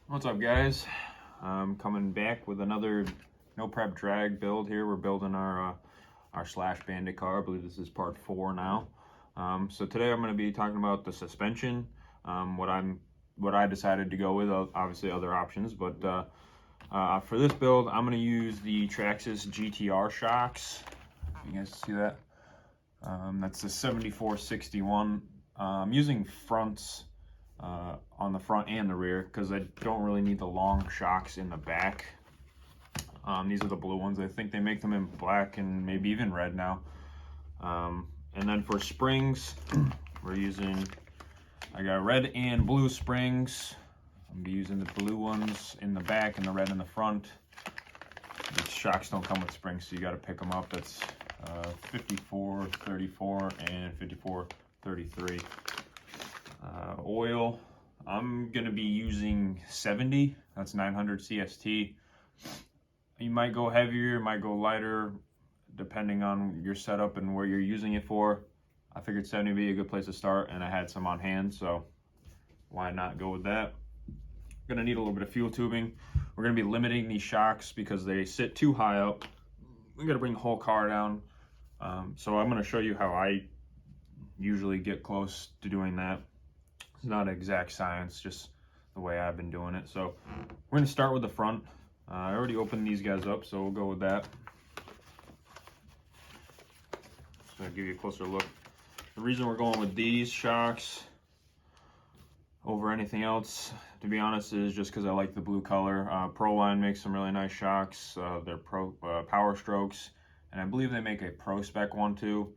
What's up, guys? I'm coming back with another no prep drag build here. We're building our Slash Bandit car. I believe this is part 4 now. So today I'm going to be talking about the suspension, what I decided to go with. Obviously other options, but for this build I'm going to use the Traxxas GTR shocks. You guys see that? That's the 7461. I'm using fronts on the front and the rear because I don't really need the long shocks in the back. These are the blue ones. I think they make them in black and maybe even red now. And then for springs, I got red and blue springs. I'm gonna be using the blue ones in the back and the red in the front. The shocks don't come with springs, so you got to pick them up. That's 5434 and 5433. Oil, I'm gonna be using 70. That's 900 CST. You might go heavier, might go lighter, depending on your setup and where you're using it for. I figured 70 would be a good place to start, and I had some on hand, so why not go with that? Gonna need a little bit of fuel tubing. We're gonna be limiting these shocks because they sit too high up. We gotta bring the whole car down. So I'm gonna show you how I usually get close to doing that. It's not exact science, just the way I've been doing it. So we're gonna start with the front. I already opened these guys up, so we'll go with that. So I'll give you a closer look. The reason we're going with these shocks over anything else, to be honest, is just because I like the blue color. Proline makes some really nice shocks. They're Power Strokes, and I believe they make a Pro Spec one too.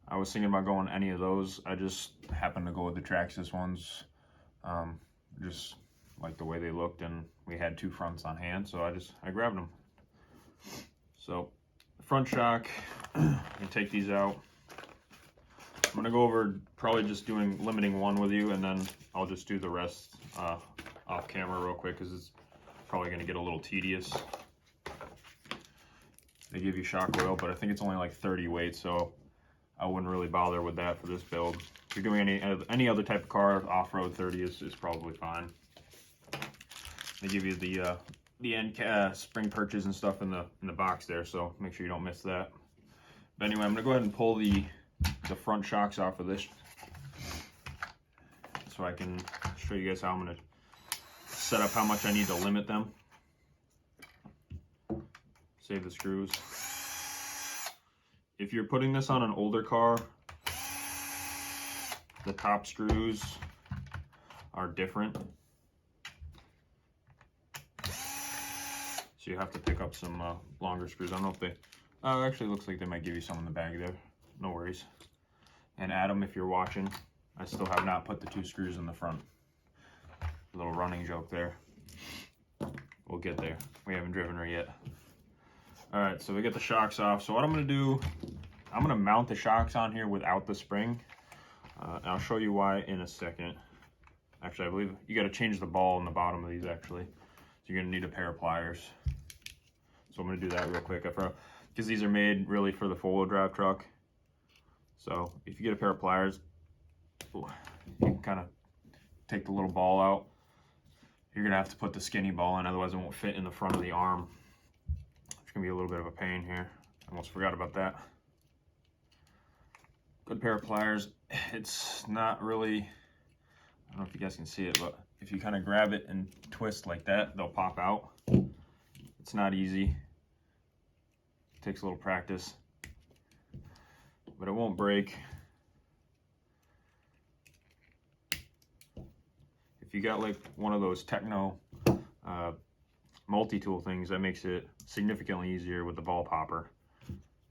I was thinking about going any of those. I just happened to go with the Traxxas ones. Just like the way they looked, and we had 2 fronts on hand, so I grabbed them. So front shock, I'm gonna take these out. I'm gonna go over probably just limiting one with you, and then I'll just do the rest off camera real quick because it's probably gonna get a little tedious. They give you shock oil, but I think it's only like 30 weight, so I wouldn't really bother with that for this build. If you're doing any other type of car, off-road, 30 is probably fine. They give you the end spring perches and stuff in the box there, so make sure you don't miss that. But anyway, I'm gonna go ahead and pull the front shocks off of this, so I can show you guys how I'm gonna set up how much I need to limit them. Save the screws. If you're putting this on an older car, the top screws are different. So you have to pick up some longer screws. I don't know if they, actually looks like they might give you some in the bag there. No worries. And Adam, if you're watching, I still have not put the 2 screws in the front. A little running joke there. We'll get there. We haven't driven her yet. All right, so we get the shocks off. So what I'm gonna do, I'm gonna mount the shocks on here without the spring. And I'll show you why in a second. Actually, I believe you gotta change the ball in the bottom of these actually. So you're gonna need a pair of pliers. So I'm gonna do that real quick, because these are made really for the 4-wheel drive truck. So if you get a pair of pliers, you can kind of take the little ball out. You're gonna have to put the skinny ball in, otherwise it won't fit in the front of the arm. It's gonna be a little bit of a pain here. Almost forgot about that. Good pair of pliers. It's not really, I don't know if you guys can see it, but if you kind of grab it and twist like that, they'll pop out. It's not easy. It takes a little practice, but it won't break. If you got like one of those Techno multi-tool things, that makes it significantly easier with the ball popper,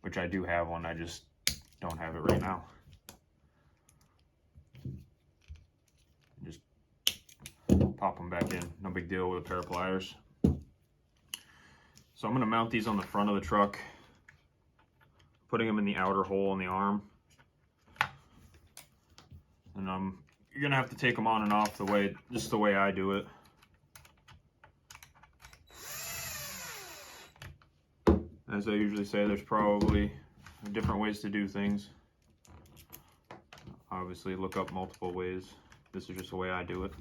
which I do have one, I just don't have it right now. Just pop them back in, no big deal with a pair of pliers. So I'm gonna mount these on the front of the truck, putting them in the outer hole in the arm. And you're gonna have to take them on and off just the way I do it. As I usually say, there's probably different ways to do things. Obviously, look up multiple ways. This is just the way I do it.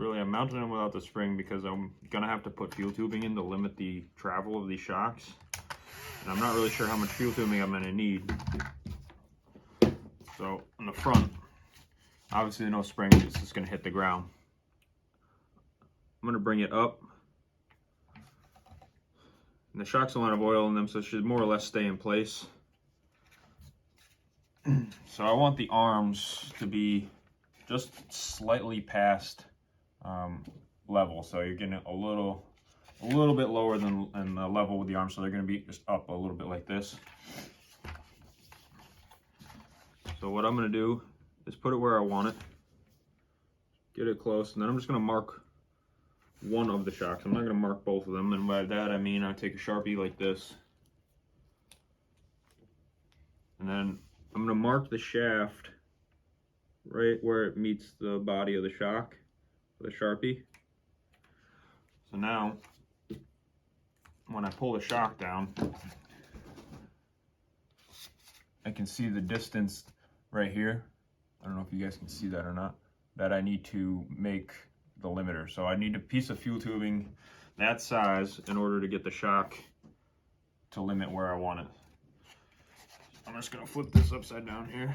really, I'm mounting them without the spring because I'm gonna have to put fuel tubing in to limit the travel of these shocks. And I'm not really sure how much fuel tubing I'm gonna need. So in the front, obviously no spring, it's just gonna hit the ground. I'm gonna bring it up. And the shocks don't have oil in them, so it should more or less stay in place. So I want the arms to be just slightly past level. So you're getting a little bit lower than level with the arms. So they're gonna be just up a little bit like this. So what I'm gonna do is put it where I want it, get it close, and then I'm just gonna mark one of the shocks. I'm not gonna mark both of them, and by that I mean I take a Sharpie like this, and then I'm gonna mark the shaft right where it meets the body of the shock with a Sharpie. So now, when I pull the shock down, I can see the distance right here. I don't know if you guys can see that or not, that I need to make the limiter. So I need a piece of fuel tubing that size in order to get the shock to limit where I want it. I'm just gonna flip this upside down here.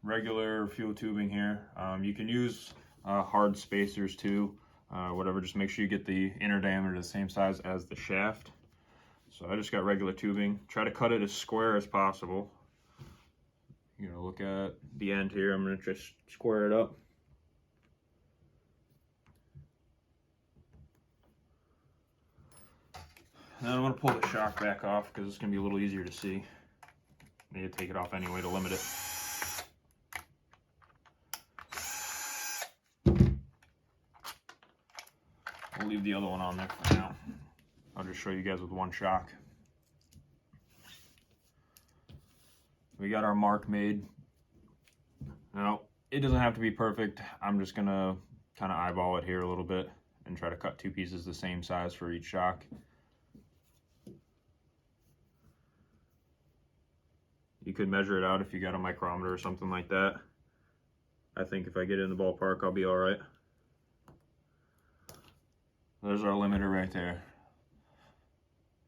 Regular fuel tubing here. You can use hard spacers too, whatever. Just make sure you get the inner diameter the same size as the shaft. So I just got regular tubing. Try to cut it as square as possible. You know, look at the end here. I'm gonna just square it up. And then I'm gonna pull the shock back off because it's gonna be a little easier to see. I need to take it off anyway to limit it. I'll leave the other one on there for now. I'll just show you guys with one shock. We got our mark made. Now, it doesn't have to be perfect. I'm just gonna kind of eyeball it here a little bit and try to cut two pieces the same size for each shock. You could measure it out if you got a micrometer or something like that. I think if I get in the ballpark, I'll be all right. There's our limiter right there.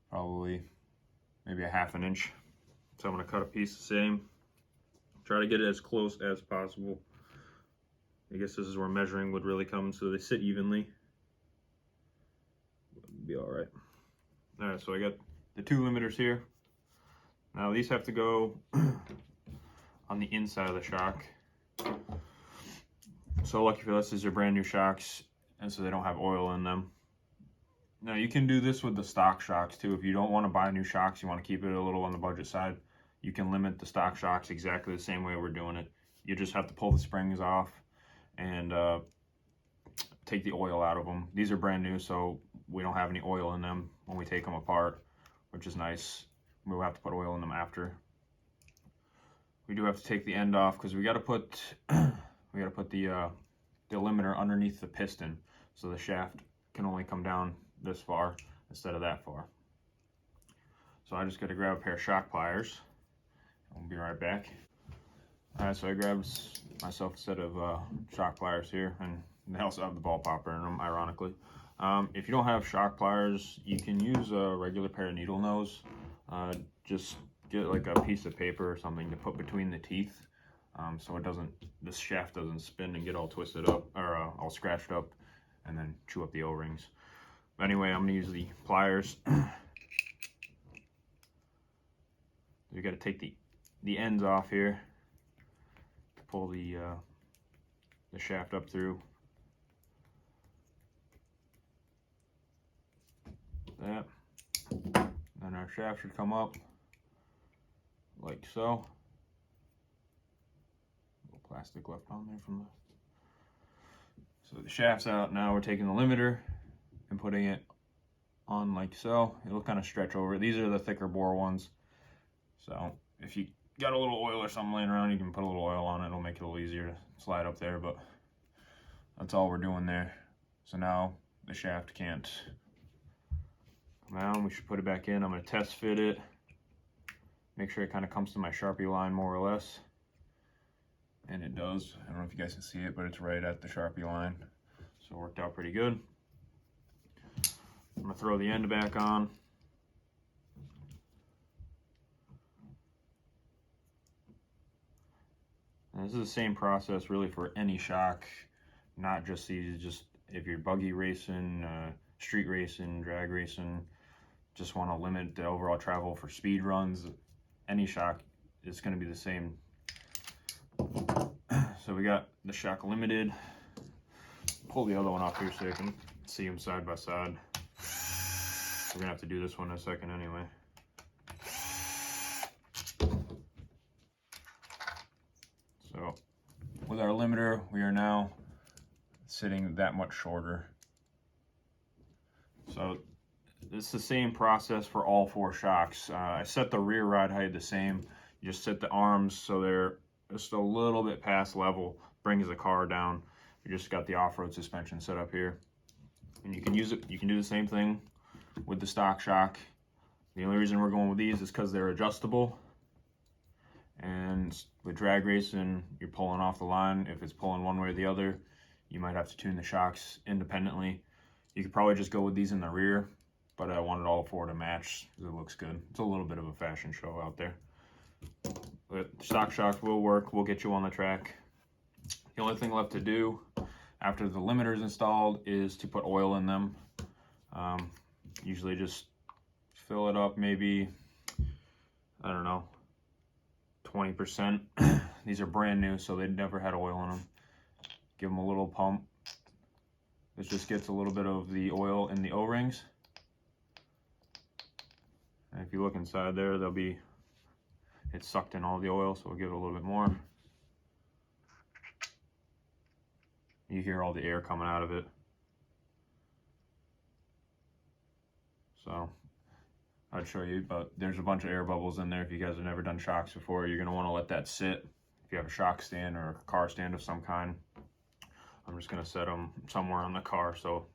Probably maybe a ½ inch. So I'm gonna cut a piece the same. Try to get it as close as possible. I guess this is where measuring would really come, so they sit evenly. It'll be all right. All right, so I got the two limiters here. Now these have to go on the inside of the shock. So lucky for us, these are brand new shocks, and so they don't have oil in them. Now you can do this with the stock shocks too. If you don't want to buy new shocks, you want to keep it a little on the budget side, you can limit the stock shocks exactly the same way we're doing it. You just have to pull the springs off and take the oil out of them. These are brand new, so we don't have any oil in them when we take them apart, which is nice. We'll have to put oil in them after. We do have to take the end off because we got to put the limiter underneath the piston, so the shaft can only come down this far instead of that far. So I just got to grab a pair of shock pliers. I'll be right back. All right, so I grabbed myself a set of shock pliers here, and they also have the ball popper in them, ironically. If you don't have shock pliers, you can use a regular pair of needle nose. Just get like a piece of paper or something to put between the teeth, so it doesn't, this shaft doesn't spin and get all twisted up or all scratched up and then chew up the O-rings. But anyway, I'm gonna use the pliers. You got to take the ends off here to pull the shaft up through. That. Then our shaft should come up like so. A little plastic left on there from the. So the shaft's out. Now we're taking the limiter and putting it on like so. It'll kind of stretch over. These are the thicker bore ones. So if you got a little oil or something laying around, you can put a little oil on it. It'll make it a little easier to slide up there, but that's all we're doing there. So now the shaft can't come out. We should put it back in. I'm going to test fit it. Make sure it kind of comes to my Sharpie line more or less. And it does. I don't know if you guys can see it, but it's right at the Sharpie line. So it worked out pretty good. I'm gonna throw the end back on. And this is the same process really for any shock, not just these, just if you're buggy racing, street racing, drag racing, just want to limit the overall travel for speed runs, any shock is going to be the same. So we got the shock limited. Pull the other one off here so you can see them side by side. We're gonna have to do this one in a second anyway. So with our limiter, we are now sitting that much shorter. So it's the same process for all 4 shocks. I set the rear ride height the same. You just set the arms so they're just a little bit past level, brings the car down. You just got the off-road suspension set up here. And you can use it, you can do the same thing with the stock shock. The only reason we're going with these is because they're adjustable. And with drag racing, you're pulling off the line. If it's pulling one way or the other, you might have to tune the shocks independently. You could probably just go with these in the rear, but I wanted all 4 to match because it looks good. It's a little bit of a fashion show out there. But stock shocks will work. We'll get you on the track. The only thing left to do after the limiter is installed is to put oil in them. Usually just fill it up maybe, I don't know, 20%. These are brand new, so they never had oil in them. Give them a little pump. This just gets a little bit of the oil in the O-rings. And if you look inside there, it's sucked in all the oil, so we'll give it a little bit more. You hear all the air coming out of it. So I'd show you, but there's a bunch of air bubbles in there. If you guys have never done shocks before, you're gonna wanna let that sit. If you have a shock stand or a car stand of some kind, I'm just gonna set them somewhere on the car so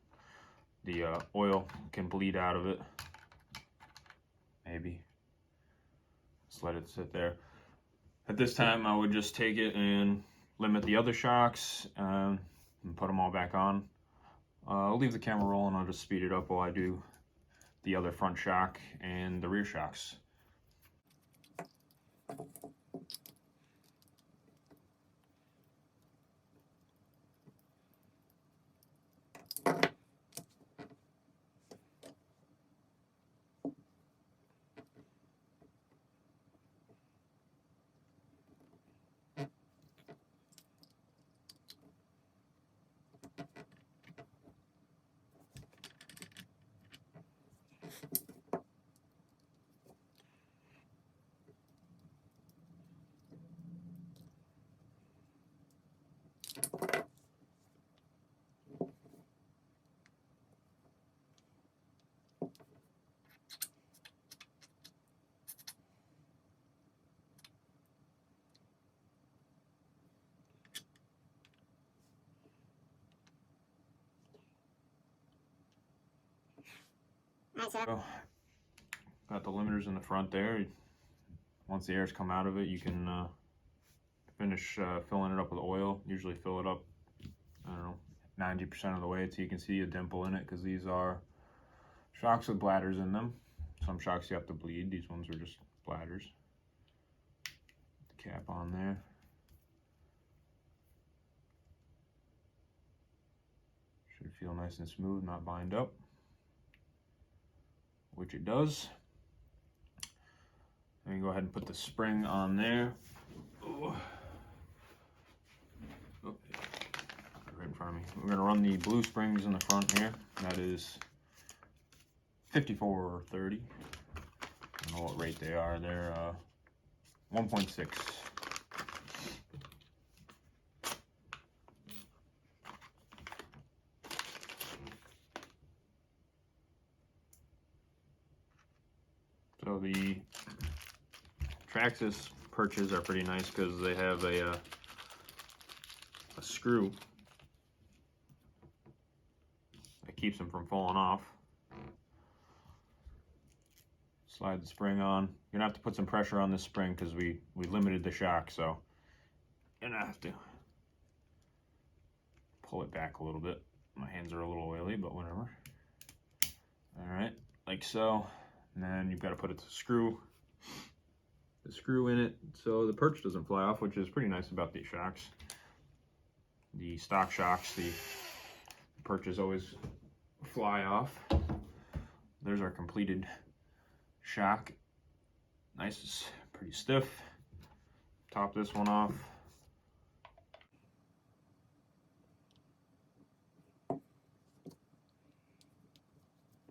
the oil can bleed out of it. Maybe. Just let it sit there. At this time, I would just take it and limit the other shocks and put them all back on. I'll leave the camera rolling. I'll just speed it up while I do the other front shock and the rear shocks. So, got the limiters in the front there. Once the air's come out of it, you can finish filling it up with oil. Usually fill it up, I don't know, 90% of the way, so you can see a dimple in it, because these are shocks with bladders in them. Some shocks you have to bleed. These ones are just bladders. The cap on there. Should feel nice and smooth, not bind up, which it does. Let me go ahead and put the spring on there. Oh. Oh, right in front of me. We're going to run the blue springs in the front here. That is 5430. I don't know what rate they are. They're 1.6. So the Traxxas perches are pretty nice because they have a screw that keeps them from falling off. Slide the spring on. You're gonna have to put some pressure on this spring because we limited the shock, so you're gonna have to pull it back a little bit. My hands are a little oily, but whatever. All right, like so. And then you've got to put the screw in it so the perch doesn't fly off, which is pretty nice about these shocks. The stock shocks, the perches always fly off. There's our completed shock. Nice, pretty stiff. Top this one off.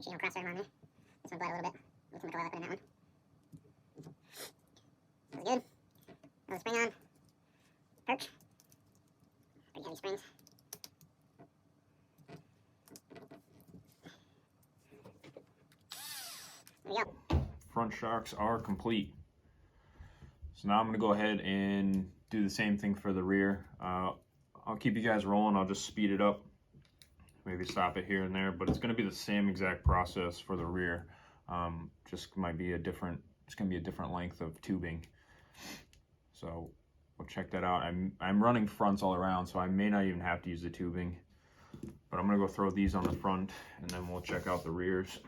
You don't cross that on there. This one bled a little bit. We can put oil up in that one. That was good. Another spring on. Perch. Pretty heavy springs. There we go. Front shocks are complete. So now I'm going to go ahead and do the same thing for the rear. I'll keep you guys rolling. I'll just speed it up. Maybe stop it here and there, but it's going to be the same exact process for the rear. Just might be it's going to be a different length of tubing. So we'll check that out. I'm running fronts all around, so I may not even have to use the tubing, but I'm going to go throw these on the front and then we'll check out the rears.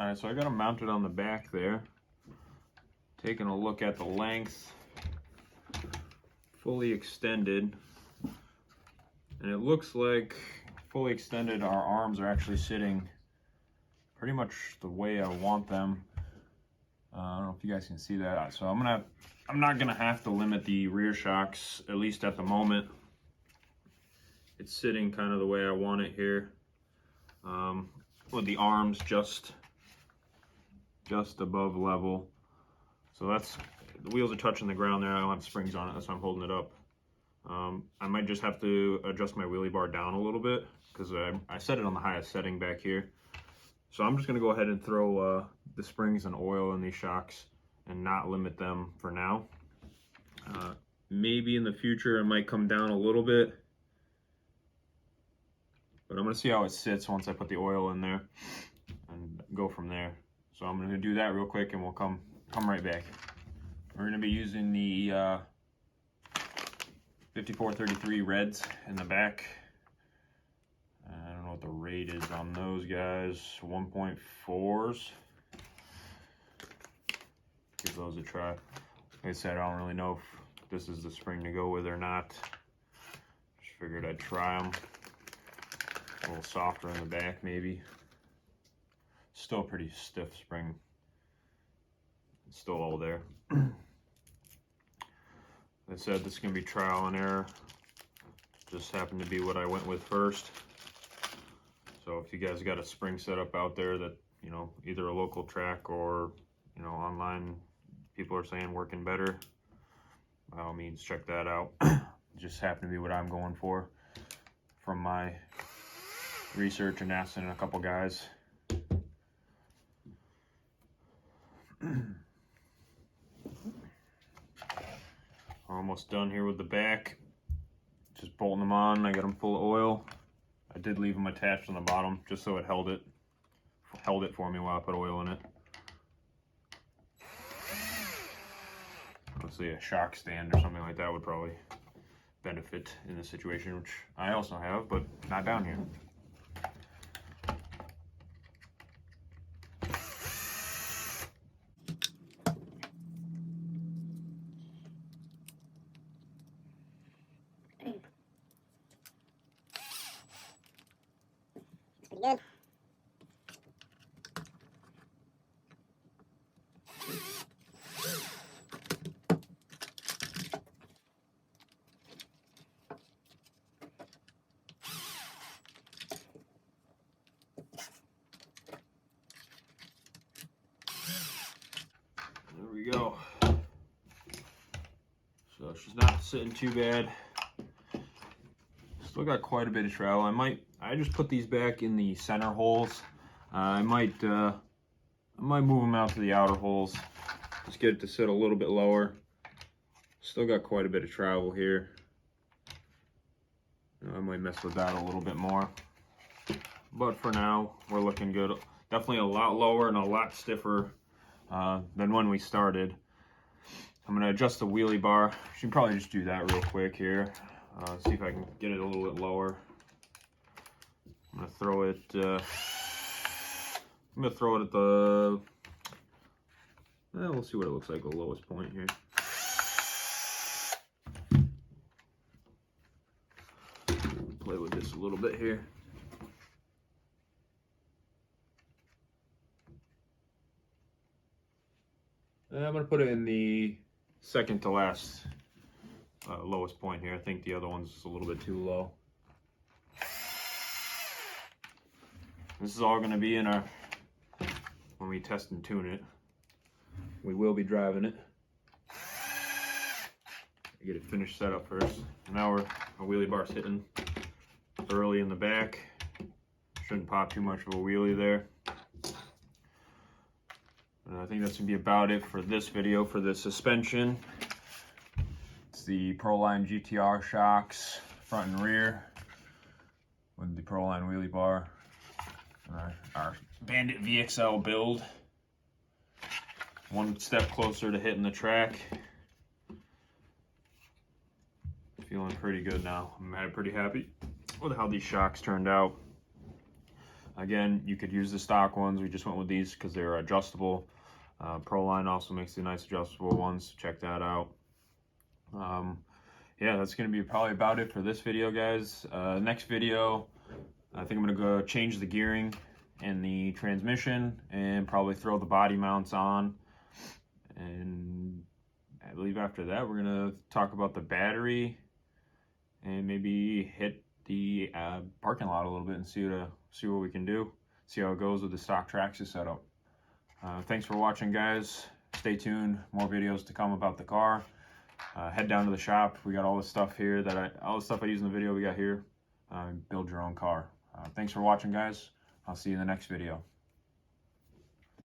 All right, so I got them mounted on the back there. Taking a look at the length, fully extended. And it looks like fully extended, our arms are actually sitting pretty much the way I want them. I don't know if you guys can see that. So I'm not gonna have to limit the rear shocks, at least at the moment. It's sitting kind of the way I want it here. With the arms just above level. So the wheels are touching the ground there. I don't have springs on it, that's why I'm holding it up. I might just have to adjust my wheelie bar down a little bit because I set it on the highest setting back here. So I'm just gonna go ahead and throw the springs and oil in these shocks and not limit them for now. Maybe in the future it might come down a little bit, but I'm gonna see how it sits once I put the oil in there and go from there. So I'm gonna do that real quick and we'll come right back. We're gonna be using the 5433 reds in the back. I don't know what the rate is on those guys, 1.4s. Give those a try. Like I said, I don't really know if this is the spring to go with or not. Just figured I'd try them. A little softer in the back maybe. Still pretty stiff spring. It's still all there. Like I said, this is gonna be trial and error. Just happened to be what I went with first. So if you guys got a spring setup out there that, you know, either a local track or, you know, online people are saying working better, by all means check that out. Just happened to be what I'm going for from my research and asking a couple guys. Almost done here with the back. Just bolting them on. I got them full of oil. I did leave them attached on the bottom just so it held it for me while I put oil in it. Obviously a shock stand or something like that would probably benefit in this situation, which I also have, but not down here. Looks pretty good. There we go. So she's not sitting too bad. Still got quite a bit of travel. I just put these back in the center holes. I might move them out to the outer holes. Just get it to sit a little bit lower. Still got quite a bit of travel here. I might mess with that a little bit more. But for now, we're looking good. Definitely a lot lower and a lot stiffer than when we started. I'm going to adjust the wheelie bar. Should probably just do that real quick here. See if I can get it a little bit lower. I'm going to throw it at the, we'll see what it looks like, the lowest point here. Play with this a little bit here. And I'm going to put it in the second to last lowest point here. I think the other one's a little bit too low. This is all going to be in our, when we test and tune it. We will be driving it. Get it finished set up first. Now our wheelie bar's hitting early in the back. Shouldn't pop too much of a wheelie there. And I think that's gonna be about it for this video for the suspension. It's the Proline GTR shocks, front and rear, with the Proline wheelie bar. Our Bandit VXL build. One step closer to hitting the track. Feeling pretty good now. I'm pretty happy with how these shocks turned out. Again, you could use the stock ones. We just went with these because they're adjustable. Proline also makes the nice adjustable ones. Check that out. Yeah, that's going to be probably about it for this video, guys. Next video, I think I'm going to go change the gearing and the transmission and probably throw the body mounts on. And I believe after that, we're going to talk about the battery and maybe hit the parking lot a little bit and see what we can do. See how it goes with the stock Traxxas setup. Thanks for watching, guys. Stay tuned. More videos to come about the car. Head down to the shop. We got all the stuff here all the stuff I use in the video we got here. Build your own car. Thanks for watching, guys. I'll see you in the next video.